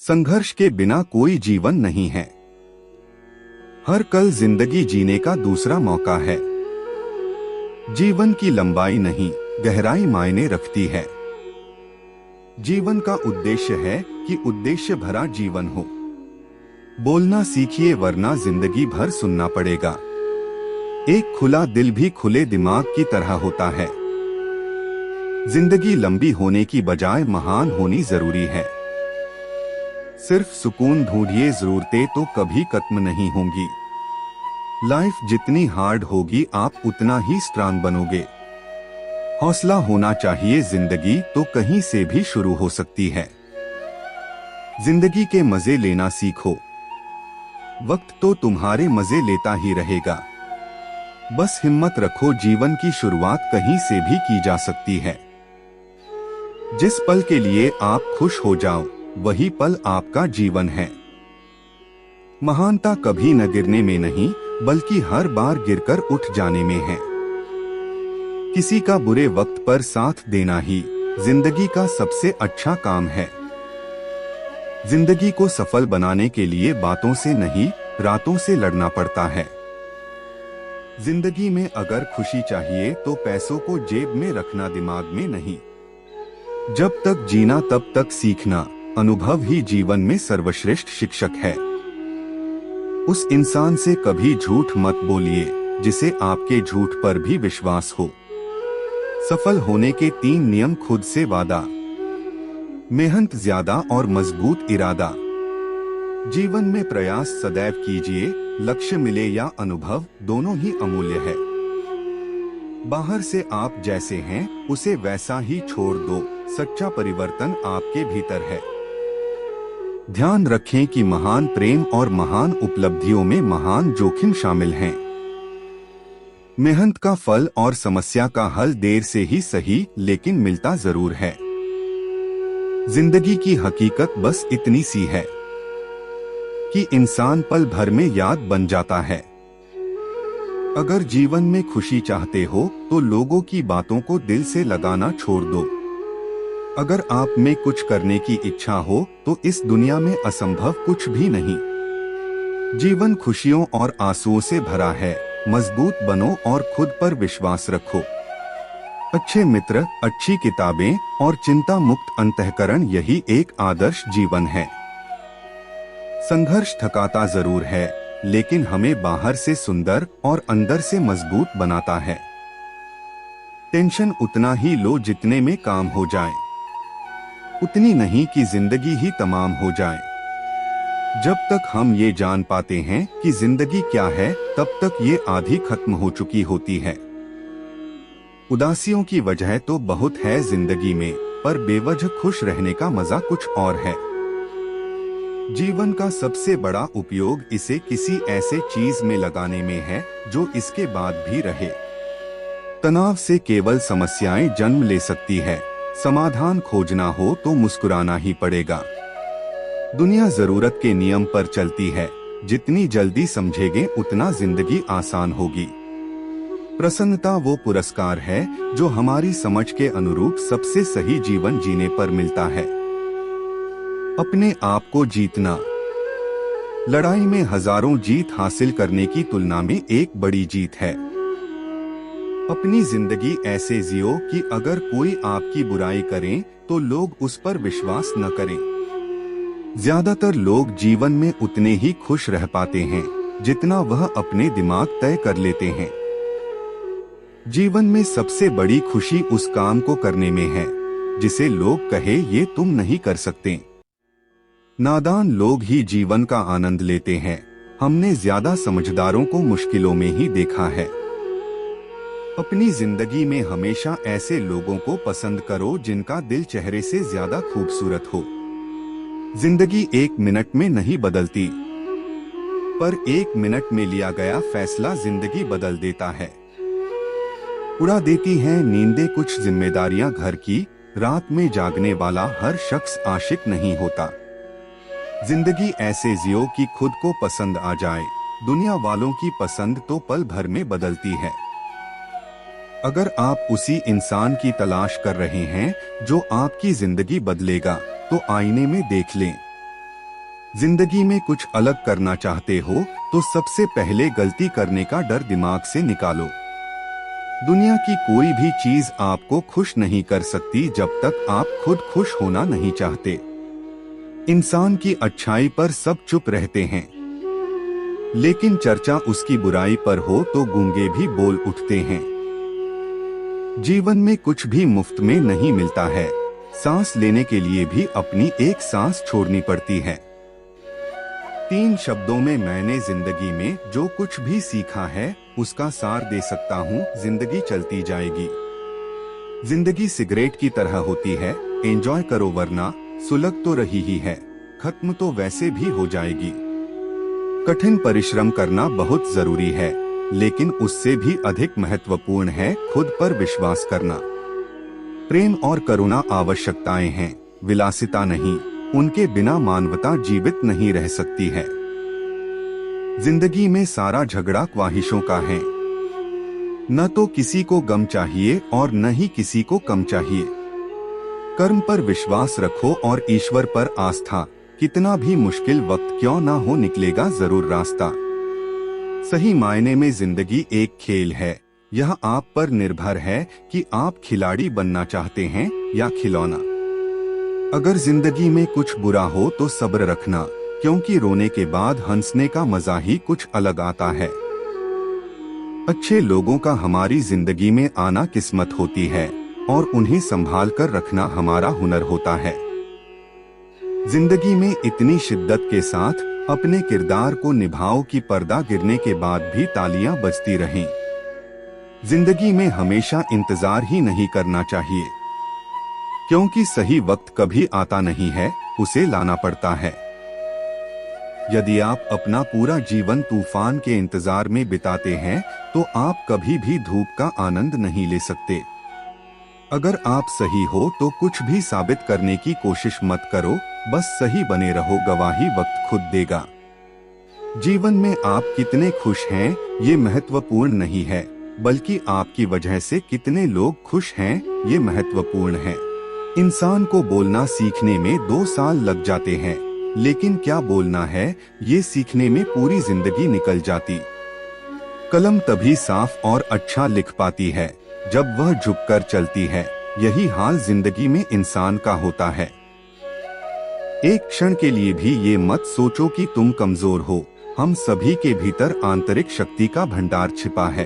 संघर्ष के बिना कोई जीवन नहीं है। हर कल जिंदगी जीने का दूसरा मौका है। जीवन की लंबाई नहीं, गहराई मायने रखती है। जीवन का उद्देश्य है कि उद्देश्य भरा जीवन हो। बोलना सीखिए वरना जिंदगी भर सुनना पड़ेगा। एक खुला दिल भी खुले दिमाग की तरह होता है। जिंदगी लंबी होने की बजाय महान होनी जरूरी है। सिर्फ सुकून ढूंढिए, जरूरतें तो कभी खत्म नहीं होंगी। लाइफ जितनी हार्ड होगी आप उतना ही स्ट्रांग बनोगे। हौसला होना चाहिए, जिंदगी तो कहीं से भी शुरू हो सकती है। जिंदगी के मजे लेना सीखो, वक्त तो तुम्हारे मजे लेता ही रहेगा। बस हिम्मत रखो, जीवन की शुरुआत कहीं से भी की जा सकती है। जिस पल के लिए आप खुश हो जाओ वही पल आपका जीवन है। महानता कभी न गिरने में नहीं बल्कि हर बार गिरकर उठ जाने में है। किसी का बुरे वक्त पर साथ देना ही जिंदगी का सबसे अच्छा काम है। जिंदगी को सफल बनाने के लिए बातों से नहीं रातों से लड़ना पड़ता है। जिंदगी में अगर खुशी चाहिए तो पैसों को जेब में रखना, दिमाग में नहीं। जब तक जीना तब तक सीखना, अनुभव ही जीवन में सर्वश्रेष्ठ शिक्षक है। उस इंसान से कभी झूठ मत बोलिए जिसे आपके झूठ पर भी विश्वास हो। सफल होने के 3 नियम खुद से वादा, मेहनत ज्यादा और मजबूत इरादा। जीवन में प्रयास सदैव कीजिए, लक्ष्य मिले या अनुभव दोनों ही अमूल्य है। बाहर से आप जैसे हैं उसे वैसा ही छोड़ दो, सच्चा परिवर्तन आपके भीतर है। ध्यान रखें कि महान प्रेम और महान उपलब्धियों में महान जोखिम शामिल हैं। मेहनत का फल और समस्या का हल देर से ही सही लेकिन मिलता जरूर है। जिंदगी की हकीकत बस इतनी सी है कि इंसान पल भर में याद बन जाता है। अगर जीवन में खुशी चाहते हो तो लोगों की बातों को दिल से लगाना छोड़ दो। अगर आप में कुछ करने की इच्छा हो तो इस दुनिया में असंभव कुछ भी नहीं। जीवन खुशियों और आंसुओं से भरा है, मजबूत बनो और खुद पर विश्वास रखो। अच्छे मित्र, अच्छी किताबें और चिंता मुक्त अंतःकरण, यही एक आदर्श जीवन है। संघर्ष थकाता जरूर है लेकिन हमें बाहर से सुंदर और अंदर से मजबूत बनाता है। टेंशन उतना ही लो जितने में काम हो जाए, उतनी नहीं कि जिंदगी ही तमाम हो जाए। जब तक हम ये जान पाते हैं कि जिंदगी क्या है तब तक ये आधी खत्म हो चुकी होती है। उदासियों की वजह तो बहुत है जिंदगी में, पर बेवजह खुश रहने का मजा कुछ और है। जीवन का सबसे बड़ा उपयोग इसे किसी ऐसे चीज में लगाने में है जो इसके बाद भी रहे। तनाव से केवल समस्याएं जन्म ले सकती है। समाधान खोजना हो तो मुस्कुराना ही पड़ेगा। दुनिया जरूरत के नियम पर चलती है, जितनी जल्दी समझेंगे उतना जिंदगी आसान होगी। प्रसन्नता वो पुरस्कार है जो हमारी समझ के अनुरूप सबसे सही जीवन जीने पर मिलता है। अपने आप को जीतना, लड़ाई में हजारों जीत हासिल करने की तुलना में एक बड़ी जीत है। अपनी जिंदगी ऐसे जियो कि अगर कोई आपकी बुराई करे तो लोग उस पर विश्वास न करें। ज्यादातर लोग जीवन में उतने ही खुश रह पाते हैं जितना वह अपने दिमाग तय कर लेते हैं। जीवन में सबसे बड़ी खुशी उस काम को करने में है जिसे लोग कहे ये तुम नहीं कर सकते। नादान लोग ही जीवन का आनंद लेते हैं। हमने ज्यादा समझदारों को मुश्किलों में ही देखा है। अपनी जिंदगी में हमेशा ऐसे लोगों को पसंद करो जिनका दिल चेहरे से ज्यादा खूबसूरत हो। जिंदगी 1 मिनट में नहीं बदलती, पर 1 मिनट में लिया गया फैसला जिंदगी बदल देता है। उड़ा देती हैं नींदें कुछ जिम्मेदारियां घर की, रात में जागने वाला हर शख्स आशिक नहीं होता। जिंदगी ऐसे जियो कि खुद को पसंद आ जाए, दुनिया वालों की पसंद तो पल भर में बदलती है। अगर आप उसी इंसान की तलाश कर रहे हैं जो आपकी जिंदगी बदलेगा तो आईने में देख लें। जिंदगी में कुछ अलग करना चाहते हो तो सबसे पहले गलती करने का डर दिमाग से निकालो। दुनिया की कोई भी चीज आपको खुश नहीं कर सकती जब तक आप खुद खुश होना नहीं चाहते। इंसान की अच्छाई पर सब चुप रहते हैं, लेकिन चर्चा उसकी बुराई पर हो तो गूंगे भी बोल उठते हैं। जीवन में कुछ भी मुफ्त में नहीं मिलता है। सांस लेने के लिए भी अपनी एक सांस छोड़नी पड़ती है। 3 शब्दों में मैंने जिंदगी में जो कुछ भी सीखा है उसका सार दे सकता हूँ। जिंदगी चलती जाएगी। जिंदगी सिगरेट की तरह होती है, एंजॉय करो वरना सुलग तो रही ही है, खत्म तो वैसे भी हो जाएगी। कठिन परिश्रम करना बहुत जरूरी है, लेकिन उससे भी अधिक महत्वपूर्ण है खुद पर विश्वास करना। प्रेम और करुणा आवश्यकताएं हैं, विलासिता नहीं। उनके बिना मानवता जीवित नहीं रह सकती है। जिंदगी में सारा झगड़ा ख्वाहिशों का है। न तो किसी को गम चाहिए और न ही किसी को कम चाहिए। कर्म पर विश्वास रखो और ईश्वर पर आस्था। कितना भी मुश्किल वक्त क्यों ना हो, निकलेगा जरूर रास्ता। सही मायने में जिंदगी एक खेल है। यह आप पर निर्भर है कि आप खिलाड़ी बनना चाहते हैं या खिलौना। अगर जिंदगी में कुछ बुरा हो तो सब्र रखना, क्योंकि रोने के बाद हंसने का मजा ही कुछ अलग आता है। अच्छे लोगों का हमारी जिंदगी में आना किस्मत होती है और उन्हें संभाल कर रखना हमारा हुनर होता है। जिंदगी में इतनी शिद्दत के साथ अपने किरदार को निभाओ कि पर्दा गिरने के बाद भी तालियां बजती रहें। जिंदगी में हमेशा इंतजार ही नहीं करना चाहिए, क्योंकि सही वक्त कभी आता नहीं है, उसे लाना पड़ता है। यदि आप अपना पूरा जीवन तूफान के इंतजार में बिताते हैं तो आप कभी भी धूप का आनंद नहीं ले सकते। अगर आप सही हो तो कुछ भी साबित करने की कोशिश मत करो, बस सही बने रहो, गवाही वक्त खुद देगा। जीवन में आप कितने खुश हैं ये महत्वपूर्ण नहीं है, बल्कि आपकी वजह से कितने लोग खुश हैं ये महत्वपूर्ण है। इंसान को बोलना सीखने में 2 साल लग जाते हैं, लेकिन क्या बोलना है ये सीखने में पूरी जिंदगी निकल जाती। कलम तभी साफ और अच्छा लिख पाती है जब वह झुककर चलती है। यही हाल जिंदगी में इंसान का होता है। एक क्षण के लिए भी ये मत सोचो कि तुम कमजोर हो। हम सभी के भीतर आंतरिक शक्ति का भंडार छिपा है।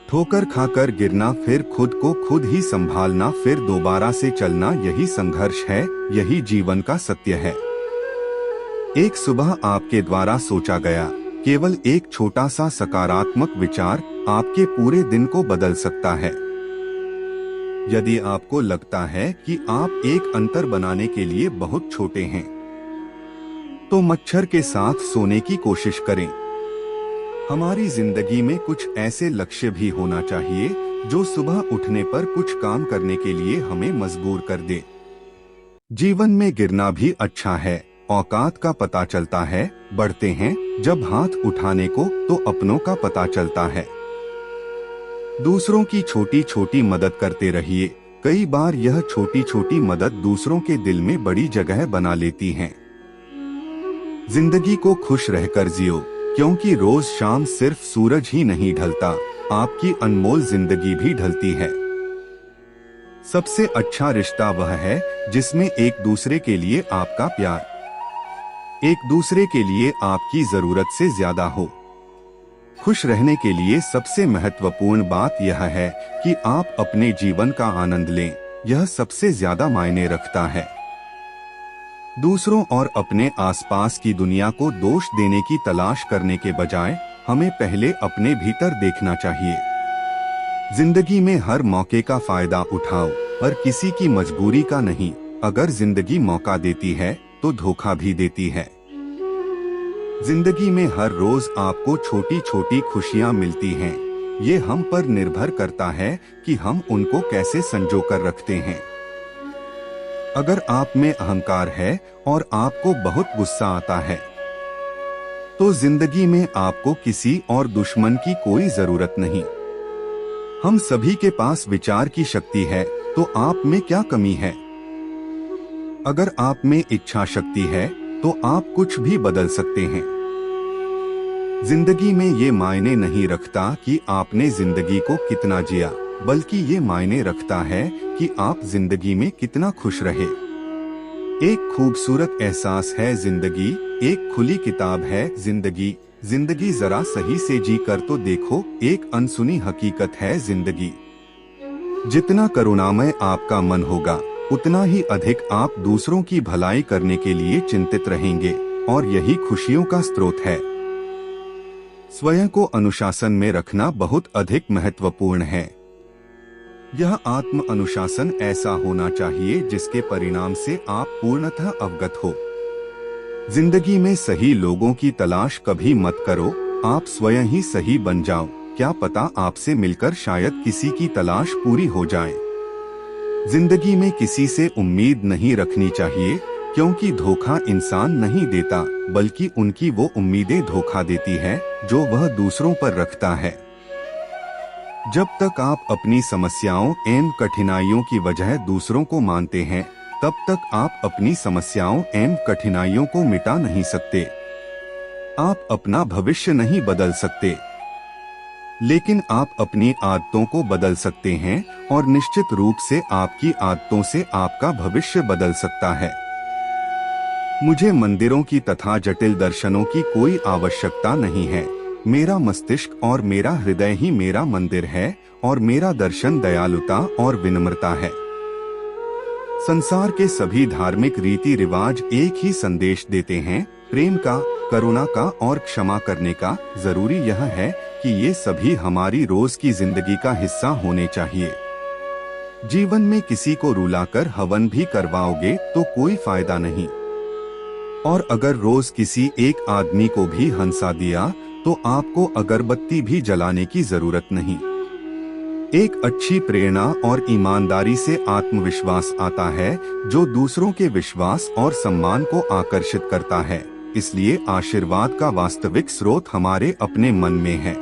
ठोकर खाकर गिरना, फिर खुद को खुद ही संभालना, फिर दोबारा से चलना, यही संघर्ष है, यही जीवन का सत्य है। एक सुबह आपके द्वारा सोचा गया केवल एक छोटा सा सकारात्मक विचार आपके पूरे दिन को बदल सकता है। यदि आपको लगता है कि आप एक अंतर बनाने के लिए बहुत छोटे हैं, तो मच्छर के साथ सोने की कोशिश करें। हमारी जिंदगी में कुछ ऐसे लक्ष्य भी होना चाहिए जो सुबह उठने पर कुछ काम करने के लिए हमें मजबूर कर दे। जीवन में गिरना भी अच्छा है, औकात का पता चलता है। बढ़ते हैं जब हाथ उठाने को तो अपनों का पता चलता है। दूसरों की छोटी छोटी मदद करते रहिए। कई बार यह छोटी छोटी मदद दूसरों के दिल में बड़ी जगह बना लेती है। जिंदगी को खुश रहकर जियो, क्योंकि रोज शाम सिर्फ सूरज ही नहीं ढलता, आपकी अनमोल जिंदगी भी ढलती है। सबसे अच्छा रिश्ता वह है जिसमें एक दूसरे के लिए आपका प्यार, एक दूसरे के लिए आपकी जरूरत से ज्यादा हो। खुश रहने के लिए सबसे महत्वपूर्ण बात यह है कि आप अपने जीवन का आनंद लें। यह सबसे ज्यादा मायने रखता है। दूसरों और अपने आसपास की दुनिया को दोष देने की तलाश करने के बजाय हमें पहले अपने भीतर देखना चाहिए। जिंदगी में हर मौके का फायदा उठाओ, पर किसी की मजबूरी का नहीं। अगर जिंदगी मौका देती है तो धोखा भी देती है। जिंदगी में हर रोज आपको छोटी छोटी खुशियां मिलती हैं। ये हम पर निर्भर करता है कि हम उनको कैसे संजो कर रखते हैं। अगर आप में अहंकार है और आपको बहुत गुस्सा आता है, तो जिंदगी में आपको किसी और दुश्मन की कोई जरूरत नहीं। हम सभी के पास विचार की शक्ति है, तो आप में क्या कमी है? अगर आप में इच्छा शक्ति है तो आप कुछ भी बदल सकते हैं। जिंदगी में ये मायने नहीं रखता कि आपने जिंदगी को कितना जिया, बल्कि ये मायने रखता है कि आप जिंदगी में कितना खुश रहे। एक खूबसूरत एहसास है जिंदगी, एक खुली किताब है जिंदगी। जिंदगी जरा सही से जी कर तो देखो, एक अनसुनी हकीकत है जिंदगी। जितना करुणामय आपका मन होगा, उतना ही अधिक आप दूसरों की भलाई करने के लिए चिंतित रहेंगे, और यही खुशियों का स्रोत है। स्वयं को अनुशासन में रखना बहुत अधिक महत्वपूर्ण है। यह आत्म अनुशासन ऐसा होना चाहिए जिसके परिणाम से आप पूर्णतः अवगत हो। जिंदगी में सही लोगों की तलाश कभी मत करो, आप स्वयं ही सही बन जाओ। क्या पता आपसे मिलकर शायद किसी की तलाश पूरी हो जाए। जिंदगी में किसी से उम्मीद नहीं रखनी चाहिए, क्योंकि धोखा इंसान नहीं देता, बल्कि उनकी वो उम्मीदें धोखा देती है जो वह दूसरों पर रखता है। जब तक आप अपनी समस्याओं एवं कठिनाइयों की वजह दूसरों को मानते हैं, तब तक आप अपनी समस्याओं एवं कठिनाइयों को मिटा नहीं सकते। आप अपना भविष्य नहीं बदल सकते, लेकिन आप अपनी आदतों को बदल सकते हैं, और निश्चित रूप से आपकी आदतों से आपका भविष्य बदल सकता है। मुझे मंदिरों की तथा जटिल दर्शनों की कोई आवश्यकता नहीं है। मेरा मस्तिष्क और मेरा हृदय ही मेरा मंदिर है, और मेरा दर्शन दयालुता और विनम्रता है। संसार के सभी धार्मिक रीति रिवाज एक ही संदेश देते हैं, प्रेम का, करुणा का और क्षमा करने का। जरूरी यह है कि ये सभी हमारी रोज की जिंदगी का हिस्सा होने चाहिए। जीवन में किसी को रुलाकर हवन भी करवाओगे तो कोई फायदा नहीं, और अगर रोज किसी एक आदमी को भी हंसा दिया तो आपको अगरबत्ती भी जलाने की जरूरत नहीं। एक अच्छी प्रेरणा और ईमानदारी से आत्मविश्वास आता है, जो दूसरों के विश्वास और सम्मान को आकर्षित करता है। इसलिए आशीर्वाद का वास्तविक स्रोत हमारे अपने मन में है।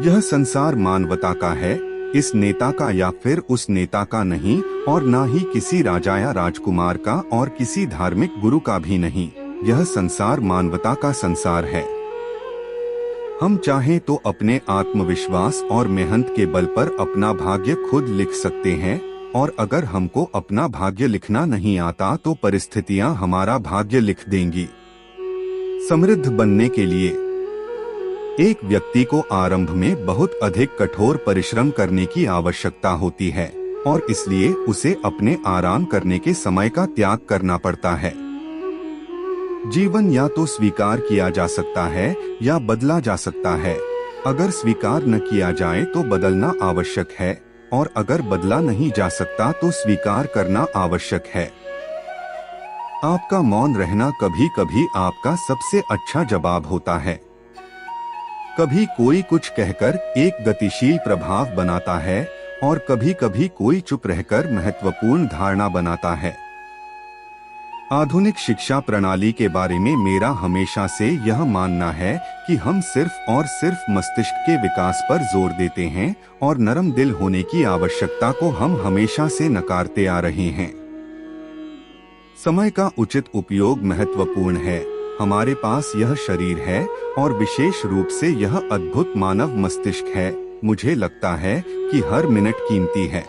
यह संसार मानवता का है, इस नेता का या फिर उस नेता का नहीं, और ना ही किसी राजा या राजकुमार का और किसी धार्मिक गुरु का भी नहीं। यह संसार मानवता का संसार है। हम चाहें तो अपने आत्मविश्वास और मेहनत के बल पर अपना भाग्य खुद लिख सकते हैं, और अगर हमको अपना भाग्य लिखना नहीं आता तो परिस्थितियां हमारा भाग्य लिख देंगी। समृद्ध बनने के लिए एक व्यक्ति को आरंभ में बहुत अधिक कठोर परिश्रम करने की आवश्यकता होती है, और इसलिए उसे अपने आराम करने के समय का त्याग करना पड़ता है। जीवन या तो स्वीकार किया जा सकता है या बदला जा सकता है। अगर स्वीकार न किया जाए तो बदलना आवश्यक है, और अगर बदला नहीं जा सकता तो स्वीकार करना आवश्यक है। आपका मौन रहना कभी कभी आपका सबसे अच्छा जवाब होता है। कभी कोई कुछ कहकर एक गतिशील प्रभाव बनाता है, और कभी कभी कोई चुप रहकर महत्वपूर्ण धारणा बनाता है। आधुनिक शिक्षा प्रणाली के बारे में मेरा हमेशा से यह मानना है कि हम सिर्फ और सिर्फ मस्तिष्क के विकास पर जोर देते हैं, और नरम दिल होने की आवश्यकता को हम हमेशा से नकारते आ रहे हैं। समय का उचित उपयोग महत्वपूर्ण है। हमारे पास यह शरीर है, और विशेष रूप से यह अद्भुत मानव मस्तिष्क है। मुझे लगता है कि हर मिनट कीमती है।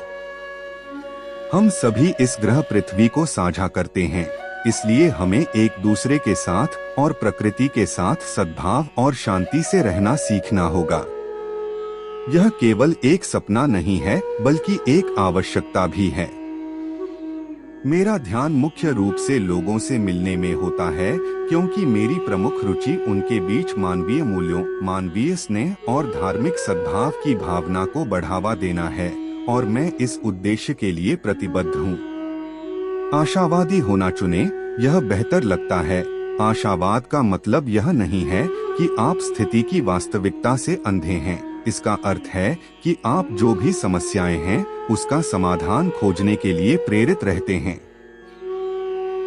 हम सभी इस ग्रह पृथ्वी को साझा करते हैं, इसलिए हमें एक दूसरे के साथ और प्रकृति के साथ सद्भाव और शांति से रहना सीखना होगा। यह केवल एक सपना नहीं है, बल्कि एक आवश्यकता भी है। मेरा ध्यान मुख्य रूप से लोगों से मिलने में होता है, क्योंकि मेरी प्रमुख रुचि उनके बीच मानवीय मूल्यों, मानवीय स्नेह और धार्मिक सद्भाव की भावना को बढ़ावा देना है, और मैं इस उद्देश्य के लिए प्रतिबद्ध हूँ। आशावादी होना चुने, यह बेहतर लगता है। आशावाद का मतलब यह नहीं है कि आप स्थिति की वास्तविकता से अंधे हैं। इसका अर्थ है कि आप जो भी समस्याएं हैं, उसका समाधान खोजने के लिए प्रेरित रहते हैं।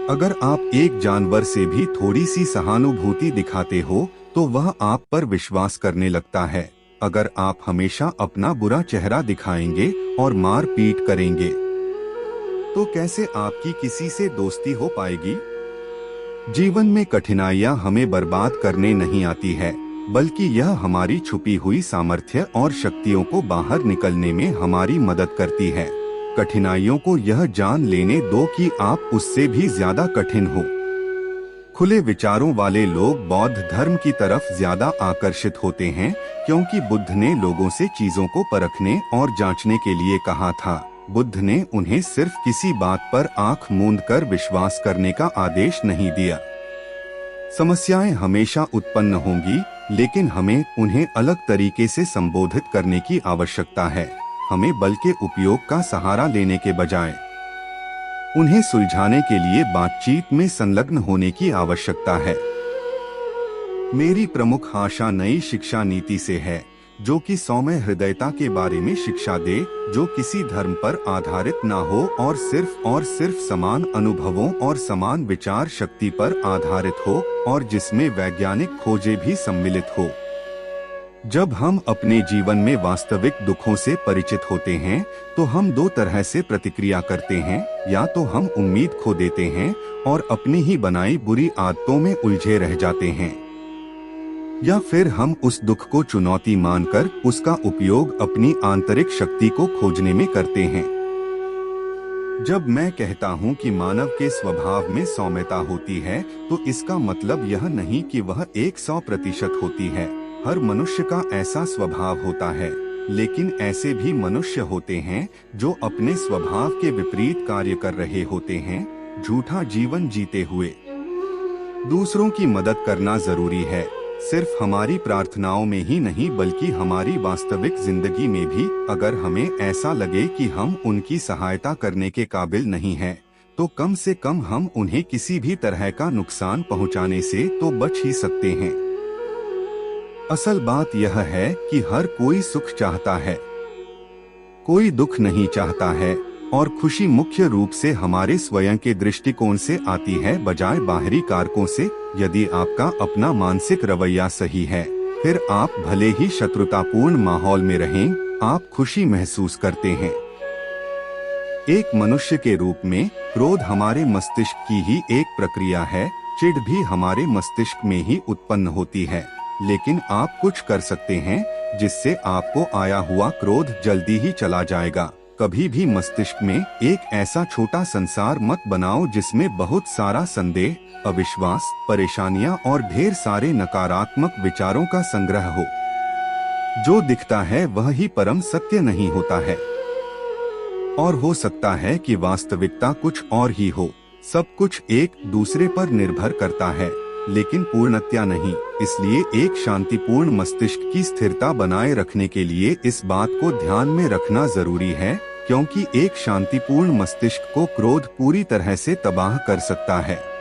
अगर आप एक जानवर से भी थोड़ी सी सहानुभूति दिखाते हो, तो वह आप पर विश्वास करने लगता है। अगर आप हमेशा अपना बुरा चेहरा दिखाएंगे और मार पीट करेंगे, तो कैसे आपकी किसी से दोस्ती हो पाएगी? जीवन में कठिनाइयां हमें बर्बाद करने नहीं आती है, बल्कि यह हमारी छुपी हुई सामर्थ्य और शक्तियों को बाहर निकलने में हमारी मदद करती है। कठिनाइयों को यह जान लेने दो कि आप उससे भी ज्यादा कठिन हो। खुले विचारों वाले लोग बौद्ध धर्म की तरफ ज्यादा आकर्षित होते हैं, क्योंकि बुद्ध ने लोगों से चीजों को परखने और जांचने के लिए कहा था। बुद्ध ने उन्हें सिर्फ किसी बात पर आंख मूंद कर विश्वास करने का आदेश नहीं दिया। समस्याएं हमेशा उत्पन्न होंगी, लेकिन हमें उन्हें अलग तरीके से संबोधित करने की आवश्यकता है। हमें बल के उपयोग का सहारा लेने के बजाय उन्हें सुलझाने के लिए बातचीत में संलग्न होने की आवश्यकता है। मेरी प्रमुख आशा नई शिक्षा नीति से है, जो कि सौम्य हृदयता के बारे में शिक्षा दे, जो किसी धर्म पर आधारित ना हो और सिर्फ समान अनुभवों और समान विचार शक्ति पर आधारित हो, और जिसमें वैज्ञानिक खोजें भी सम्मिलित हो। जब हम अपने जीवन में वास्तविक दुखों से परिचित होते हैं, तो हम दो तरह से प्रतिक्रिया करते हैं। या तो हम उम्मीद खो देते हैं और अपनी ही बनाई बुरी आदतों में उलझे रह जाते हैं, या फिर हम उस दुख को चुनौती मानकर उसका उपयोग अपनी आंतरिक शक्ति को खोजने में करते हैं। जब मैं कहता हूँ कि मानव के स्वभाव में सौम्यता होती है, तो इसका मतलब यह नहीं कि वह 100% होती है। हर मनुष्य का ऐसा स्वभाव होता है, लेकिन ऐसे भी मनुष्य होते हैं जो अपने स्वभाव के विपरीत कार्य कर रहे होते हैं, झूठा जीवन जीते हुए। दूसरों की मदद करना जरूरी है, सिर्फ हमारी प्रार्थनाओं में ही नहीं, बल्कि हमारी वास्तविक जिंदगी में भी। अगर हमें ऐसा लगे कि हम उनकी सहायता करने के काबिल नहीं हैं, तो कम से कम हम उन्हें किसी भी तरह का नुकसान पहुंचाने से तो बच ही सकते हैं। असल बात यह है कि हर कोई सुख चाहता है, कोई दुख नहीं चाहता है, और खुशी मुख्य रूप से हमारे स्वयं के दृष्टिकोण से आती है, बजाय बाहरी कारकों से। यदि आपका अपना मानसिक रवैया सही है, फिर आप भले ही शत्रुतापूर्ण माहौल में रहें, आप खुशी महसूस करते हैं। एक मनुष्य के रूप में क्रोध हमारे मस्तिष्क की ही एक प्रक्रिया है। चिढ़ भी हमारे मस्तिष्क में ही उत्पन्न होती है, लेकिन आप कुछ कर सकते हैं जिससे आपको आया हुआ क्रोध जल्दी ही चला जाएगा। कभी भी मस्तिष्क में एक ऐसा छोटा संसार मत बनाओ जिसमें बहुत सारा संदेह, अविश्वास, परेशानियां और ढेर सारे नकारात्मक विचारों का संग्रह हो। जो दिखता है वह ही परम सत्य नहीं होता है, और हो सकता है कि वास्तविकता कुछ और ही हो। सब कुछ एक दूसरे पर निर्भर करता है, लेकिन पूर्णतया नहीं। इसलिए एक शांतिपूर्ण मस्तिष्क की स्थिरता बनाए रखने के लिए इस बात को ध्यान में रखना जरूरी है, क्योंकि एक शांतिपूर्ण मस्तिष्क को क्रोध पूरी तरह से तबाह कर सकता है।